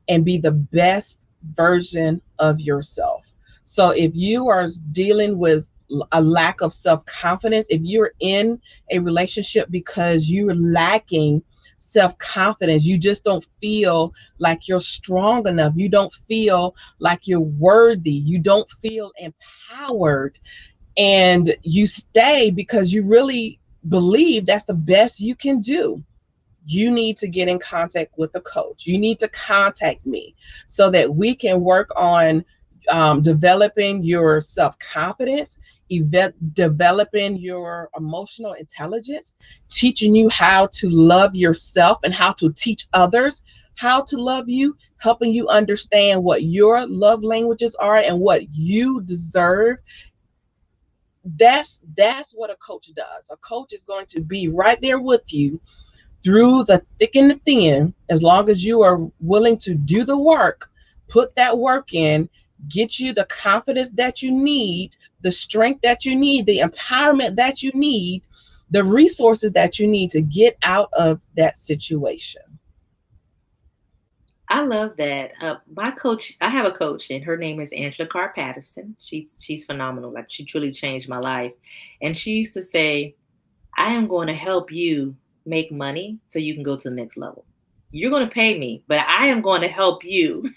[SPEAKER 2] and be the best version of yourself. So if you are dealing with a lack of self-confidence, if you're in a relationship because you're lacking self-confidence, you just don't feel like you're strong enough, you don't feel like you're worthy, you don't feel empowered, and you stay because you really believe that's the best you can do, you need to get in contact with a coach. You need to contact me so that we can work on developing your self-confidence, developing your emotional intelligence, teaching you how to love yourself and how to teach others how to love you, helping you understand what your love languages are and what you deserve. That's what a coach does. A coach is going to be right there with you through the thick and the thin, as long as you are willing to do the work, put that work in, get you the confidence that you need, the strength that you need, the empowerment that you need, the resources that you need to get out of that situation.
[SPEAKER 1] I love that. My coach, I have a coach, and her name is Angela Carr Patterson. She's phenomenal. Like, she truly changed my life. And she used to say, "I am going to help you make money so you can go to the next level. You're going to pay me, but I am going to help you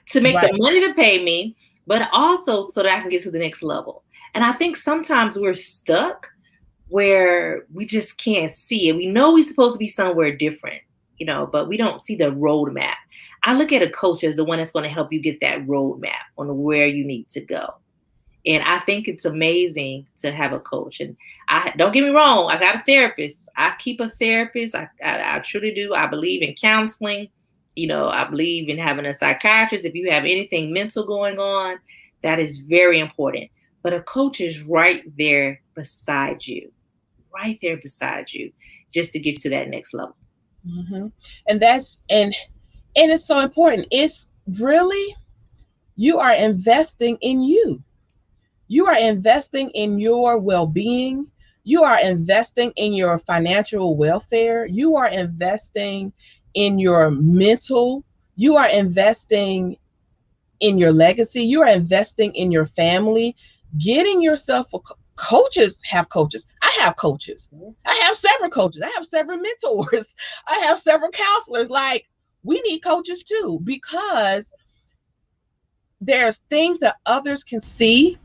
[SPEAKER 1] to make the
[SPEAKER 2] Right.
[SPEAKER 1] money to pay me, but also so that I can get to the next level." And I think sometimes we're stuck where we just can't see it. We know we're supposed to be somewhere different, but we don't see the roadmap. I look at a coach as the one that's going to help you get that roadmap on where you need to go. And I think it's amazing to have a coach. And I don't get me wrong, I got a therapist. I keep a therapist. I truly do. I believe in counseling. I believe in having a psychiatrist. If you have anything mental going on, that is very important. But a coach is right there beside you, just to get to that next level.
[SPEAKER 2] Mm-hmm. And it's so important. It's really, you are investing in you. You are investing in your well-being. You are investing in your financial welfare. You are investing in your mental. You are investing in your legacy. You are investing in your family. Getting yourself coaches have coaches. I have coaches. I have several coaches. I have several mentors. I have several counselors. Like, we need coaches too, because there's things that others can see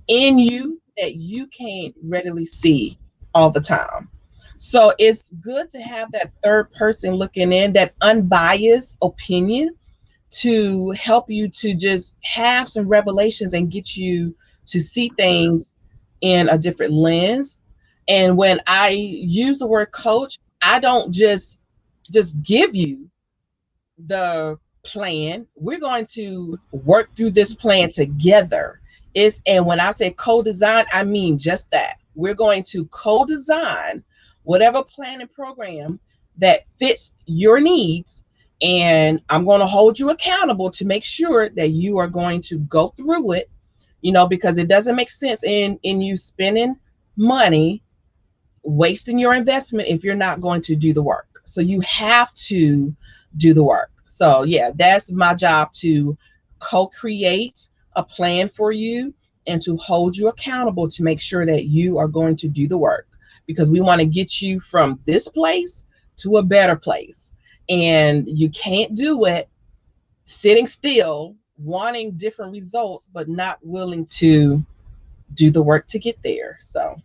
[SPEAKER 2] in you that you can't readily see all the time. So it's good to have that third person looking in, that unbiased opinion, to help you to just have some revelations and get you to see things in a different lens. And when I use the word coach, I don't just give you the plan. We're going to work through this plan together. And when I say co-design, I mean just that. We're going to co-design whatever plan and program that fits your needs, and I'm going to hold you accountable to make sure that you are going to go through it, because it doesn't make sense in you spending money, wasting your investment, if you're not going to do the work. So you have to do the work. So yeah, that's my job, to co-create a plan for you and to hold you accountable to make sure that you are going to do the work, because we want to get you from this place to a better place. And you can't do it sitting still, wanting different results, but not willing to do the work to get there. So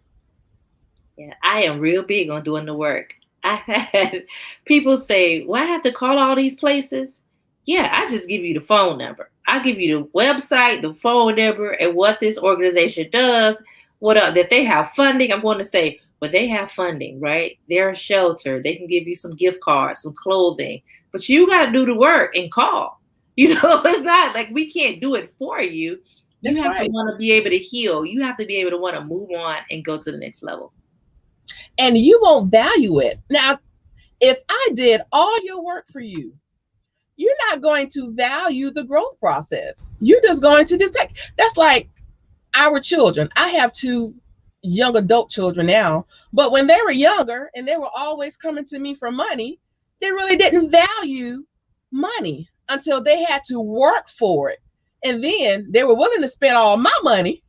[SPEAKER 1] Yeah, I am real big on doing the work. I had people say, "Well, I have to call all these places." Yeah, I just give you the phone number. I give you the website, the phone number, and what this organization does. What if they have funding? I'm going to say, well, they have funding, right? They're a shelter. They can give you some gift cards, some clothing, but you got to do the work and call. It's not like we can't do it for you. You
[SPEAKER 2] that's
[SPEAKER 1] have to
[SPEAKER 2] right.
[SPEAKER 1] want to be able to heal. You have to be able to want to move on and go to the next level.
[SPEAKER 2] And you won't value it. Now, if I did all your work for you, you're not going to value the growth process. You're just going to just take. That's like our children. I have two young adult children now, but when they were younger and they were always coming to me for money, they really didn't value money until they had to work for it. And then they were willing to spend all my money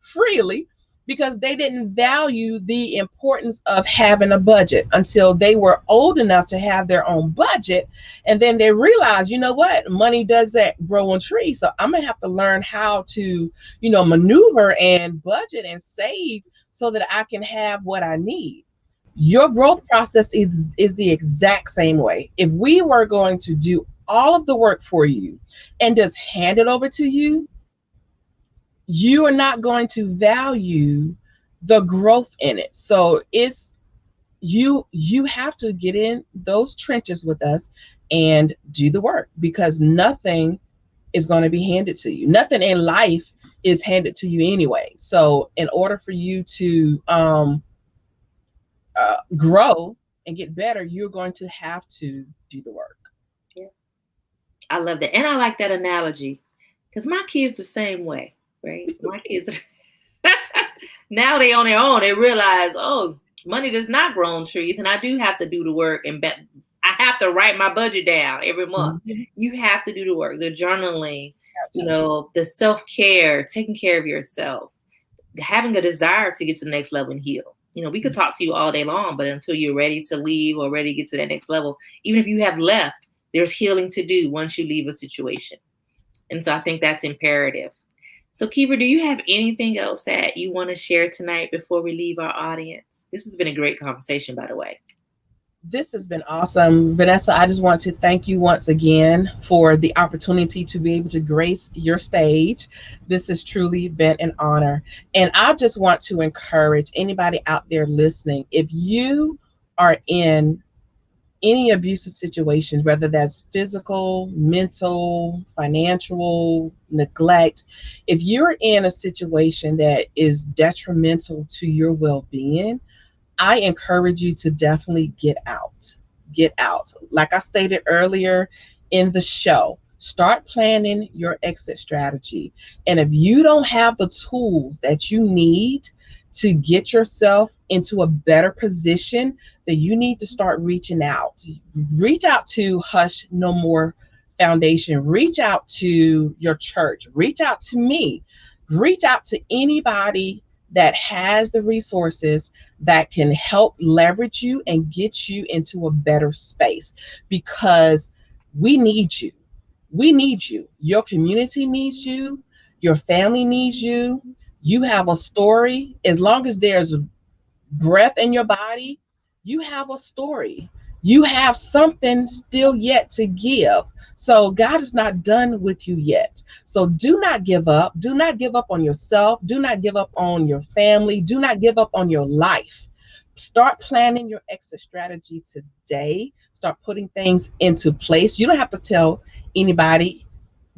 [SPEAKER 2] freely, because they didn't value the importance of having a budget until they were old enough to have their own budget. And then they realized, you know what, money doesn't grow on trees. So I'm going to have to learn how to, maneuver and budget and save so that I can have what I need. Your growth process is the exact same way. If we were going to do all of the work for you and just hand it over to you, you are not going to value the growth in it. So it's you have to get in those trenches with us and do the work, because nothing is going to be handed to you. Nothing in life is handed to you anyway. So in order for you to grow and get better, you're going to have to do the work.
[SPEAKER 1] Yeah. I love that. And I like that analogy because my kids the same way, right? My kids, now they on their own. They realize, oh, money does not grow on trees. And I do have to do the work. And I have to write my budget down every month.
[SPEAKER 2] Mhm.
[SPEAKER 1] You have to do the work, the journaling, the self-care, taking care of yourself, having a desire to get to the next level and heal. We could talk to you all day long, but until you're ready to leave or ready to get to that next level, even if you have left, there's healing to do once you leave a situation. And so I think that's imperative. So Keever, do you have anything else that you want to share tonight before we leave our audience? This has been a great conversation, by the way.
[SPEAKER 2] This has been awesome. Vanessa, I just want to thank you once again for the opportunity to be able to grace your stage. This has truly been an honor. And I just want to encourage anybody out there listening, if you are in any abusive situations, whether that's physical, mental, financial, neglect, if you're in a situation that is detrimental to your well-being, I encourage you to definitely get out. Get out. Like I stated earlier in the show, start planning your exit strategy. And if you don't have the tools that you need to get yourself into a better position, then you need to start reaching out. Reach out to Hush No More Foundation. Reach out to your church. Reach out to me. Reach out to anybody that has the resources that can help leverage you and get you into a better space, because we need you. We need you. Your community needs you. Your family needs you. You have a story. As long as there's breath in your body, You have a story. You have something still yet to give. So God is not done with you yet. So do not give up. Do not give up on yourself. Do not give up on your family. Do not give up on your life. Start planning your exit strategy today. Start putting things into place. You don't have to tell anybody.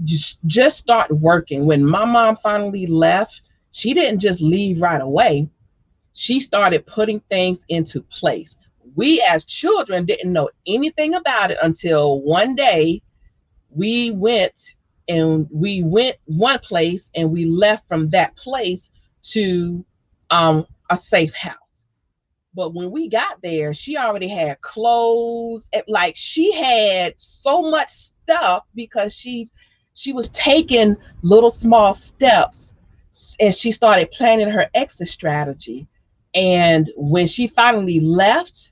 [SPEAKER 2] Just start working. When my mom finally left, she didn't just leave right away. She started putting things into place. We as children didn't know anything about it until one day we went one place and we left from that place to a safe house. But when we got there, she already had clothes. Like she had so much stuff because she was taking little small steps, and she started planning her exit strategy. And when she finally left,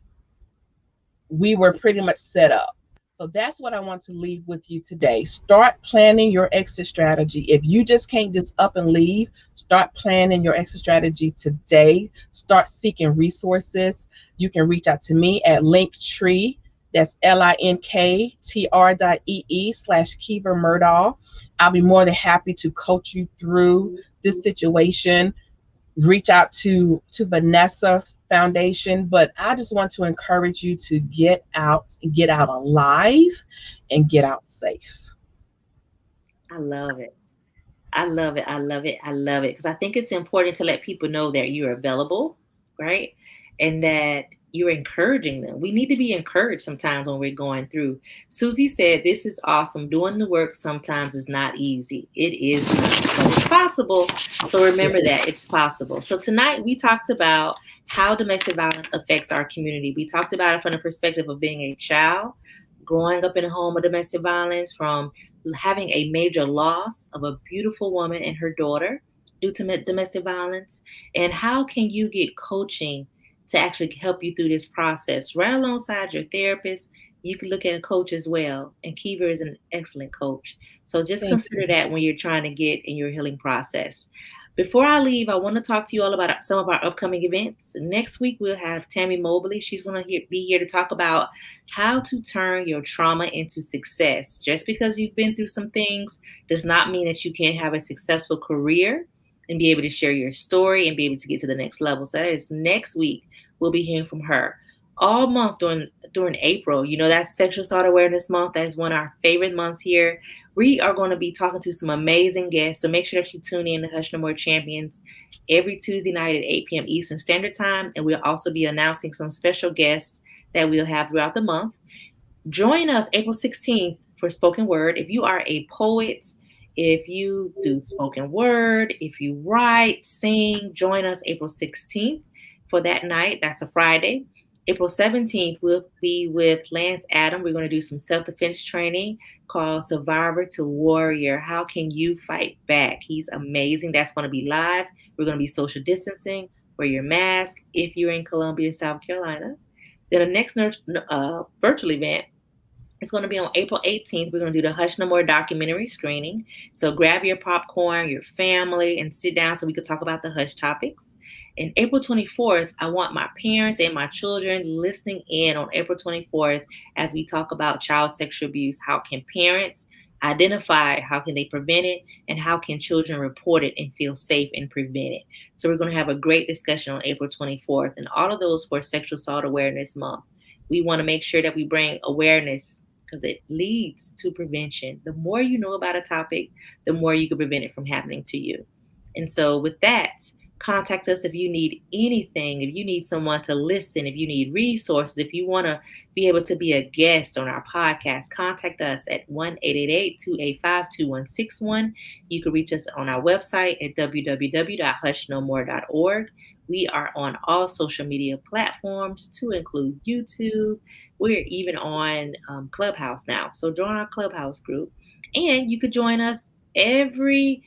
[SPEAKER 2] we were pretty much set up. So that's what I want to leave with you today. Start planning your exit strategy. If you just can't just up and leave, start planning your exit strategy today. Start seeking resources. You can reach out to me at Linktree. That's linktr.ee/Keever Murdaugh. I'll be more than happy to coach you through this situation. Reach out to Vanessa Foundation, but I just want to encourage you to get out alive and get out safe.
[SPEAKER 1] I love it. I love it. I love it. I love it. Because I think it's important to let people know that you're available, right? And that you're encouraging them. We need to be encouraged sometimes when we're going through. Susie said, "This is awesome. Doing the work sometimes is not easy. It is not, but it's possible." So remember that it's possible. So tonight we talked about how domestic violence affects our community. We talked about it from the perspective of being a child, growing up in a home of domestic violence, from having a major loss of a beautiful woman and her daughter due to domestic violence, and how can you get coaching to actually help you through this process right alongside your therapist. You can look at a coach as well, and Keever is an excellent coach. So just
[SPEAKER 2] Thank
[SPEAKER 1] consider
[SPEAKER 2] you.
[SPEAKER 1] that when you're trying to get in your healing process. Before I leave, I want to talk to you all about some of our upcoming events. Next week, we'll have Tammy Mobley. She's going to be here to talk about how to turn your trauma into success. Just because you've been through some things does not mean that you can't have a successful career and be able to share your story and be able to get to the next level. So that is next week. We'll be hearing from her all month during April. You know, that's Sexual Assault Awareness Month. That is one of our favorite months here. We are going to be talking to some amazing guests. So make sure that you tune in to Hush No More Champions every Tuesday night at 8 p.m. Eastern Standard Time. And we'll also be announcing some special guests that we'll have throughout the month. Join us April 16th for spoken word. If you are a poet, if you do spoken word, if you write, sing, join us April 16th for that night. That's a Friday. April 17th, we'll be with Lance Adam. We're going to do some self-defense training called Survivor to Warrior. How can you fight back? He's amazing. That's going to be live. We're going to be social distancing. Wear your mask if you're in Columbia, South Carolina. Then the next virtual event, it's going to be on April 18th. We're going to do the Hush No More documentary screening. So grab your popcorn, your family, and sit down so we could talk about the Hush topics. And April 24th, I want my parents and my children listening in on April 24th as we talk about child sexual abuse. How can parents identify, how can they prevent it, and how can children report it and feel safe and prevent it? So we're going to have a great discussion on April 24th, and all of those for Sexual Assault Awareness Month. We want to make sure that we bring awareness because it leads to prevention. The more you know about a topic, the more you can prevent it from happening to you. And so with that, contact us if you need anything, if you need someone to listen, if you need resources, if you want to be able to be a guest on our podcast, contact us at 1-888-285-2161. You can reach us on our website at www.hushnomore.org. We are on all social media platforms to include YouTube. We're even on Clubhouse now. So join our Clubhouse group. And you could join us every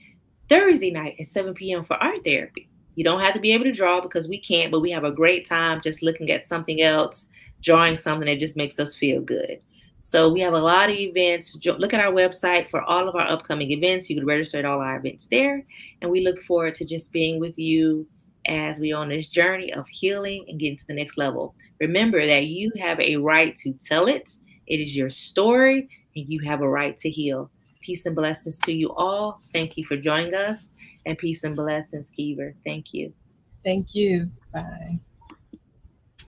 [SPEAKER 1] Thursday night at 7 p.m. for art therapy. You don't have to be able to draw because we can't, but we have a great time just looking at something else, drawing something that just makes us feel good. So we have a lot of events. Look at our website for all of our upcoming events. You can register at all our events there. And we look forward to just being with you as we on this journey of healing and getting to the next level. Remember that you have a right to tell it. It is your story, and you have a right to heal. Peace and blessings to you all. Thank you for joining us. And peace and blessings, Keever. Thank you.
[SPEAKER 2] Thank you. Bye.